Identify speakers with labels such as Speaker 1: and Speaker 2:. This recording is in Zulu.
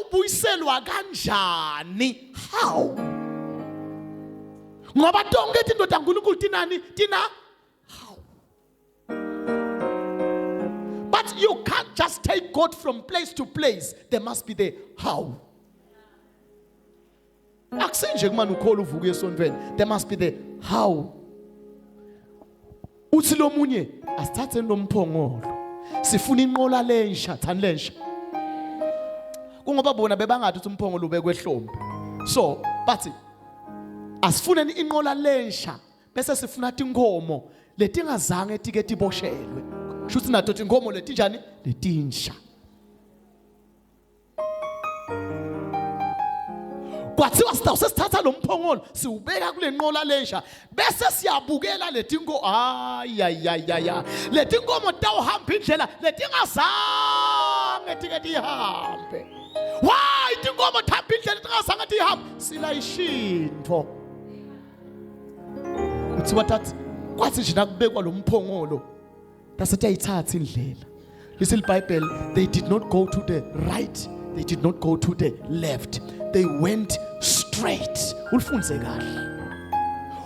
Speaker 1: ubuyiselwa kanjani? How? Ngoba tonke izinto kaNkulunkulu tinani tina how. But you can't just take God from place to place. There must be the how. Akusenje kumane ukhola uvuka esontweni. There must be the how. Uthi lo munye asithathe nomphongolo. Sifuna inqola lensha, thani lensha. Kungoba bona bebangathi uthi umphongolo ubekwe ehlombe. So, bathi asifune inqola lensha bese sifuna inkomo letingazange tike tiboshelwe. Shuthi nato inkomo letinjani? Letinsha. Kwathiwa sithatha lo mphongolo siubeka kule nqola lensha bese siyabukela letinko ayayayaya letinkomo tawuhamba indlela letingazange tike tihambe. Why tinkomo thamba indlela letingazange tihambe? Silayishintho. Kuthiwa tathi kwathi nje nakubekwa lo mphongolo tasethi ayithatha indlela. Listen, Bible, they did not go to the right, they did not go to the left. They went straight. Ulifunze kahle.